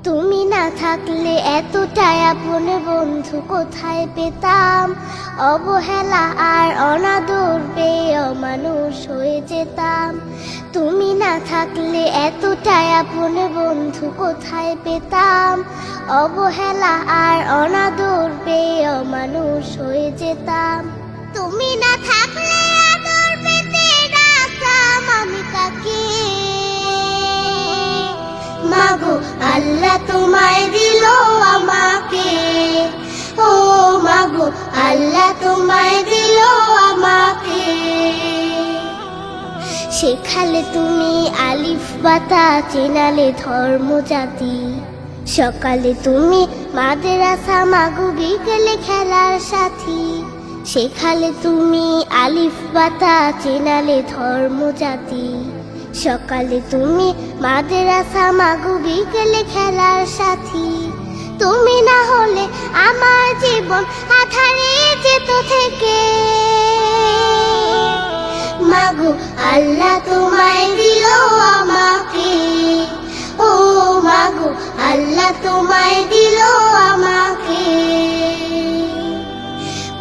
তুমি না থাকলে এতটাই আপন বন্ধু কোথায় পেতাম। অবহেলা আর অনাদর পেয়ে অমানুষ হয়ে যেতাম। তুমি না থাকলে এতটাই আপন বন্ধু কোথায় পেতাম। অবহেলা আর অনাদর পেয়ে অমানুষ হয়ে যেতাম। তুমি না থাকলে আদর পেতে ডাকতাম আমি কাকে। মাগো আল্লাহ তোমায় দিল আমাকে, ও মাগো আল্লাহ তোমায় দিল আমাকে। শেখালে তুমি আলিফ বাতা, চেনালে ধর্ম জাতি। সকালে তুমি মাদ্রাসা, মাগো বিকেলে খেলার সাথী। শেখালে তুমি আলিফ বাতা, চেনালে ধর্ম জাতি। সকালে তুমি মাদ্রাসা, মাগো বিকেলে খেলার সাথী। তুমি না হলে আমার জীবন আধারে যেত থেকে। মাগো আল্লাহ তোমায় দিল আমাকে, ও মাগো আল্লাহ তোমায় দিল আমাকে।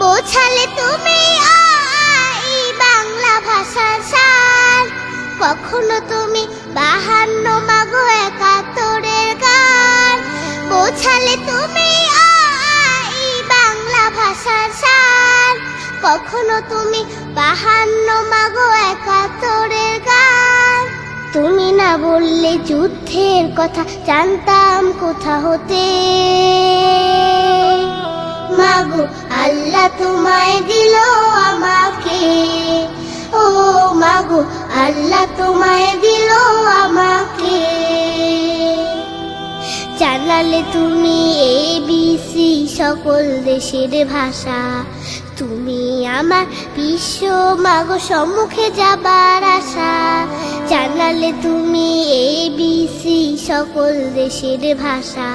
বোঝালে তুমি বাংলা ভাষার সার। কখনো তুমি 52 মাগো 71-এর গান। বোঝালে তুমি বাংলা ভাষার সার। কখনো তুমি 52 মাগো 71-এর গান। তুমি না বললে যুদ্ধের কথা জানতাম কোথা হতে। মাগো আল্লাহ তোমায় দিল আমাকে, ও মাগো আল্লাহ তোমায় দিল আমাকে। জানালে তুমি ABC সকল দেশের ভাষা। তুমি আমার বিশ্ব মাগো সম্মুখে যাবার আশা। জানালে তুমি ABC সকল দেশের ভাষা।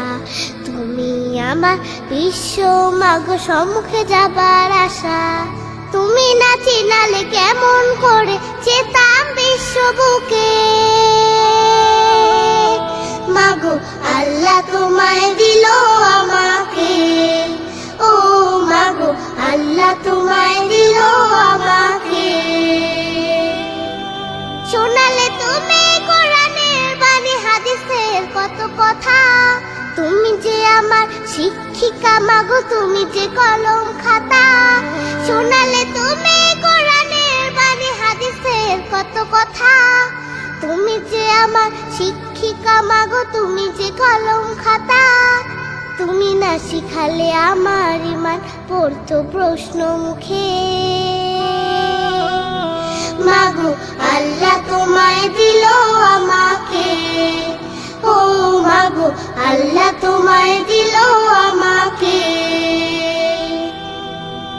তুমি আমার বিশ্ব মাগো সম্মুখে যাবার আশা। তুমি না চিনালে কেমন করে যেতাম বিশ্ব বুকে। মাগো আল্লাহ তোমায় দিল আমাকে, ও মাগো আল্লাহ তোমায় দিল আমাকে। শোনালে তুমি কোরআনের বাণী, হাদিসের কত কথা। তুমি যে আমার শিক্ষিকা মাগো, তুমি যে কলম খাতা। শোনালে তুমি কোরআনের বাণী, হাদিসের কত কথা। তুমি যে আমার শিক্ষিকা মাগো, তুমি যে কলম খাতা। তুমি না শিখালে আমার ইমান পড়তো প্রশ্ন মুখে। মাগো আল্লাহ তোমায় দিল আমাকে, ও মাগো আল্লাহ তোমায় দিল আমাকে।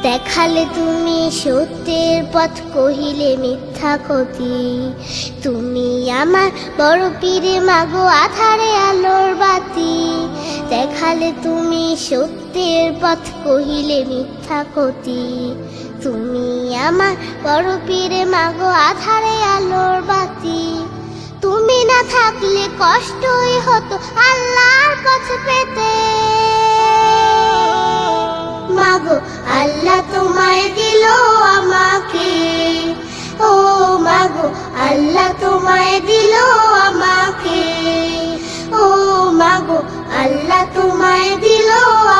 দেখালে তুমি সত্যের পথ, কহিলে মিথ্যা ক্ষতি। তুমি আমার বড় পীরে মাগো, আধারে আলোর বাতি। দেখালে তুমি সত্যের পথ, কহিলে মিথ্যা ক্ষতি। তুমি আমার বড় পীরে মাগো, আধারে আলোর বাতি। তুমি না থাকলে কষ্টই হতো আল্লাহর পথ পেতে। মাগো আল্লাহ তোমায় দিল আমাকে, ও মাগো আল্লাহ তোমায় দিল আমাকে। ও মাগো আল্লাহ তোমায় দিল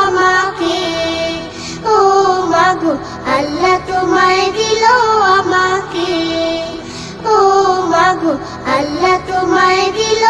আমাকে, ও মাগো আল্লাহ তোমায় দিল আমাকে। ও মাগো আল্লাহ তোমায় দিল